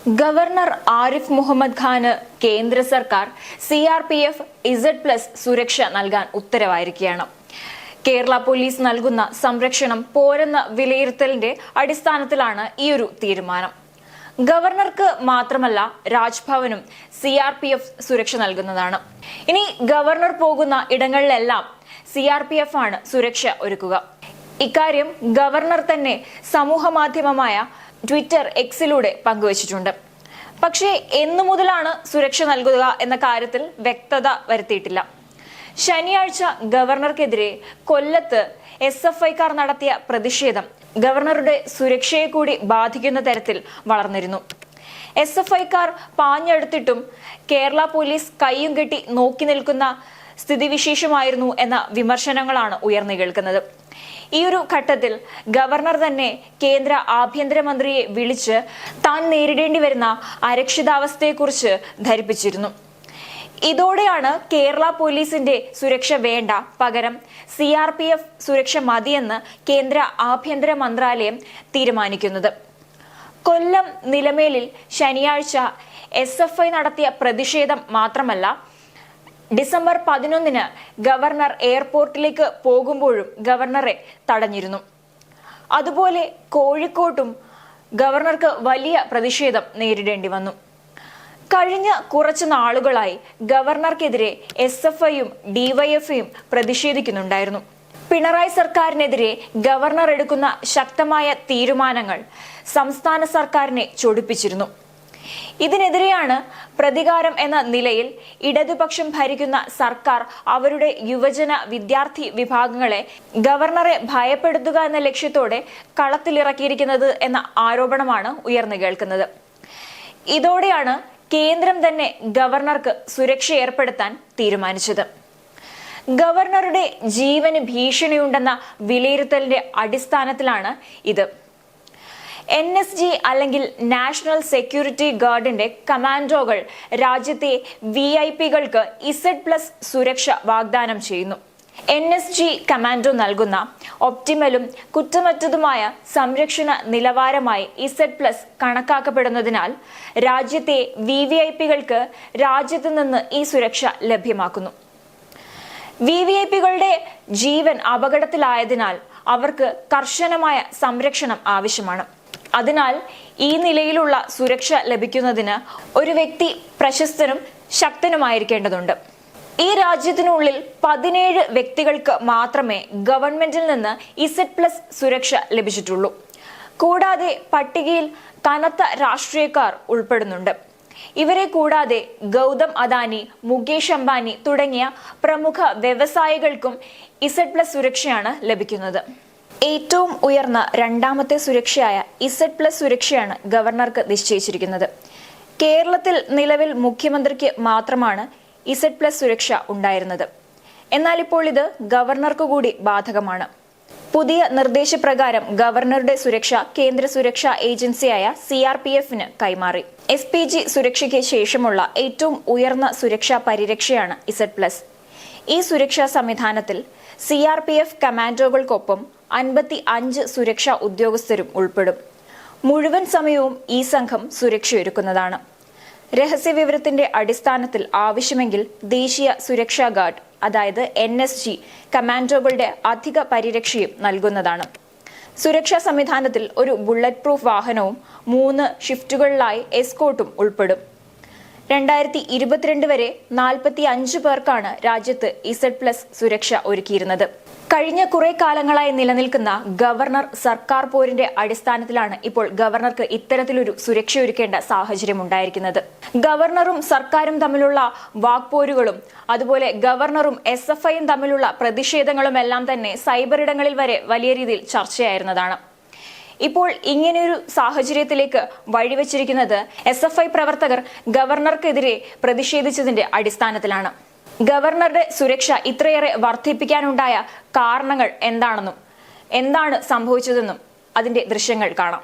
Governor Arif Muhammad Khan കേന്ദ്ര സർക്കാർ CRPF Z+ സുരക്ഷ നൽകാൻ ഉത്തരവായിരിക്കുകയാണ്. കേരള പോലീസ് നൽകുന്ന സംരക്ഷണം പോരെന്ന വിലയിരുത്തലിന്റെ അടിസ്ഥാനത്തിലാണ് ഈയൊരു തീരുമാനം. ഗവർണർക്ക് മാത്രമല്ല രാജ്ഭവനും CRPF സുരക്ഷ നൽകുന്നതാണ്. ഇനി ഗവർണർ പോകുന്ന ഇടങ്ങളിലെല്ലാം CRPF ആണ് സുരക്ഷ ഒരുക്കുക. ഇക്കാര്യം ഗവർണർ തന്നെ സമൂഹ മാധ്യമമായ ട്വിറ്റർ Xലൂടെ പങ്കുവച്ചിട്ടുണ്ട്. പക്ഷേ എന്നു മുതലാണ് സുരക്ഷ നൽകുക എന്ന കാര്യത്തിൽ വ്യക്തത വരുത്തിയിട്ടില്ല. ശനിയാഴ്ച ഗവർണർക്കെതിരെ കൊല്ലത്ത് SFIക്കാർ നടത്തിയ പ്രതിഷേധം ഗവർണറുടെ സുരക്ഷയെ കൂടി ബാധിക്കുന്ന തരത്തിൽ വളർന്നിരുന്നു. SFIക്കാർ പാഞ്ഞെടുത്തിട്ടും കേരള പോലീസ് കൈയും കെട്ടി നോക്കി നിൽക്കുന്ന സ്ഥിതിവിശേഷമായിരുന്നു എന്ന വിമർശനങ്ങളാണ് ഉയർന്നു കേൾക്കുന്നത്. ഈ ഒരു ഘട്ടത്തിൽ ഗവർണർ തന്നെ കേന്ദ്ര ആഭ്യന്തരമന്ത്രിയെ വിളിച്ച് താൻ നേരിടേണ്ടി വരുന്ന അരക്ഷിതാവസ്ഥയെക്കുറിച്ച് ധരിപ്പിച്ചിരുന്നു. ഇതോടെയാണ് കേരള പോലീസിന്റെ സുരക്ഷ വേണ്ട, പകരം CRPF സുരക്ഷ മതിയെന്ന് കേന്ദ്ര ആഭ്യന്തര മന്ത്രാലയം തീരുമാനിക്കുന്നത്. കൊല്ലം നിലമേലിൽ ശനിയാഴ്ച SFI നടത്തിയ പ്രതിഷേധം മാത്രമല്ല, ഡിസംബർ 11 ഗവർണർ എയർപോർട്ടിലേക്ക് പോകുമ്പോഴും ഗവർണറെ തടഞ്ഞിരുന്നു. അതുപോലെ കോഴിക്കോട്ടും ഗവർണർക്ക് വലിയ പ്രതിഷേധം നേരിടേണ്ടി വന്നു. കഴിഞ്ഞ കുറച്ചു നാളുകളായി ഗവർണർക്കെതിരെ SFIയും DYFയും പ്രതിഷേധിക്കുന്നുണ്ടായിരുന്നു. പിണറായി സർക്കാരിനെതിരെ ഗവർണർ എടുക്കുന്ന ശക്തമായ തീരുമാനങ്ങൾ സംസ്ഥാന സർക്കാരിനെ ചൊടിപ്പിച്ചിരുന്നു. ഇതിനെതിരെയാണ് പ്രതികാരം എന്ന നിലയിൽ ഇടതുപക്ഷം ഭരിക്കുന്ന സർക്കാർ അവരുടെ യുവജന വിദ്യാർത്ഥി വിഭാഗങ്ങളെ ഗവർണറെ ഭയപ്പെടുത്തുക എന്ന ലക്ഷ്യത്തോടെ കളത്തിലിറക്കിയിരിക്കുന്നത് എന്ന ആരോപണമാണ് ഉയർന്നു കേൾക്കുന്നത്. ഇതോടെയാണ് കേന്ദ്രം തന്നെ ഗവർണർക്ക് സുരക്ഷ ഏർപ്പെടുത്താൻ തീരുമാനിച്ചത്. ഗവർണറുടെ ജീവന് ഭീഷണിയുണ്ടെന്ന വിലയിരുത്തലിന്റെ അടിസ്ഥാനത്തിലാണ് ഇത്. NSG അല്ലെങ്കിൽ നാഷണൽ സെക്യൂരിറ്റി ഗാർഡിന്റെ കമാൻഡോകൾ രാജ്യത്തെ VIPകൾക്ക് Z+ സുരക്ഷ വാഗ്ദാനം ചെയ്യുന്നു. NSG കമാൻഡോ നൽകുന്ന ഒപ്റ്റിമലും കുറ്റമറ്റതുമായ സംരക്ഷണ നിലവാരമായി Z+ കണക്കാക്കപ്പെടുന്നതിനാൽ രാജ്യത്തെ VVIPകൾക്ക് രാജ്യത്ത് നിന്ന് ഈ സുരക്ഷ ലഭ്യമാക്കുന്നു. VVIPകളുടെ ജീവൻ അപകടത്തിലായതിനാൽ അവർക്ക് കർശനമായ സംരക്ഷണം ആവശ്യമാണ്. അതിനാൽ ഈ നിലയിലുള്ള സുരക്ഷ ലഭിക്കുന്നതിന് ഒരു വ്യക്തി പ്രശസ്തനും ശക്തനുമായിരിക്കേണ്ടതുണ്ട്. ഈ രാജ്യത്തിനുള്ളിൽ 17 വ്യക്തികൾക്ക് മാത്രമേ ഗവൺമെന്റിൽ നിന്ന് Z+ സുരക്ഷ ലഭിച്ചിട്ടുള്ളൂ. കൂടാതെ പട്ടികയിൽ കനത്ത രാഷ്ട്രീയക്കാർ ഉൾപ്പെടുന്നുണ്ട്. ഇവരെ കൂടാതെ ഗൗതം അദാനി, മുകേഷ് അംബാനി തുടങ്ങിയ പ്രമുഖ വ്യവസായികൾക്കും Z+ സുരക്ഷയാണ് ലഭിക്കുന്നത്. ഏറ്റവും ഉയർന്ന രണ്ടാമത്തെ സുരക്ഷയായ Z+ സുരക്ഷയാണ് ഗവർണർക്ക് നിശ്ചയിച്ചിരിക്കുന്നത്. കേരളത്തിൽ നിലവിൽ മുഖ്യമന്ത്രിക്ക് മാത്രമാണ് Z+ സുരക്ഷ ഉണ്ടായിരുന്നത്. എന്നാൽ ഇപ്പോൾ ഇത് ഗവർണർക്ക് കൂടി ബാധകമാണ്. പുതിയ നിർദ്ദേശപ്രകാരം ഗവർണറുടെ സുരക്ഷ കേന്ദ്ര സുരക്ഷാ ഏജൻസിയായ CRPFന് കൈമാറി. SPG സുരക്ഷയ്ക്ക് ശേഷമുള്ള ഏറ്റവും ഉയർന്ന സുരക്ഷാ പരിരക്ഷയാണ് Z+. ഈ സുരക്ഷാ സംവിധാനത്തിൽ CRPF കമാൻഡോകൾക്കൊപ്പം 55 സുരക്ഷാ ഉദ്യോഗസ്ഥരും ഉൾപ്പെടും. മുഴുവൻ സമയവും ഈ സംഘം സുരക്ഷയൊരുക്കുന്നതാണ്. രഹസ്യവിവരത്തിന്റെ അടിസ്ഥാനത്തിൽ ആവശ്യമെങ്കിൽ ദേശീയ സുരക്ഷാ ഗാർഡ് അതായത് NSG കമാൻഡോകളുടെ അധിക പരിരക്ഷയും നൽകുന്നതാണ്. സുരക്ഷാ സംവിധാനത്തിൽ ഒരു ബുള്ളറ്റ് പ്രൂഫ് വാഹനവും 3 ഷിഫ്റ്റുകളിലായി എസ്കോർട്ടും ഉൾപ്പെടും. 2022 വരെ 45 പേർക്കാണ് രാജ്യത്ത് Z+ സുരക്ഷ ഒരുക്കിയിരുന്നത്. കഴിഞ്ഞ കുറെ കാലങ്ങളായി നിലനിൽക്കുന്ന ഗവർണർ സർക്കാർ പോരിന്റെ അടിസ്ഥാനത്തിലാണ് ഇപ്പോൾ ഗവർണർക്ക് ഇത്തരത്തിലൊരു സുരക്ഷ ഒരുക്കേണ്ട സാഹചര്യം ഉണ്ടായിരിക്കുന്നത്. ഗവർണറും സർക്കാരും തമ്മിലുള്ള വാക്പോരുകളും അതുപോലെ ഗവർണറും SFIയും തമ്മിലുള്ള പ്രതിഷേധങ്ങളും എല്ലാം തന്നെ സൈബർ ഇടങ്ങളിൽ വരെ വലിയ രീതിയിൽ ചർച്ചയായിരുന്നതാണ്. ഇപ്പോൾ ഇങ്ങനെയൊരു സാഹചര്യത്തിലേക്ക് വഴിവെച്ചിരിക്കുന്നത് SFI പ്രവർത്തകർ ഗവർണർക്കെതിരെ പ്രതിഷേധിച്ചതിന്റെ അടിസ്ഥാനത്തിലാണ്. ഗവർണറുടെ സുരക്ഷ ഇത്രയേറെ വർദ്ധിപ്പിക്കാനുണ്ടായ കാരണങ്ങൾ എന്താണെന്നും എന്താണ് സംഭവിച്ചതെന്നും അതിന്റെ ദൃശ്യങ്ങൾ കാണാം.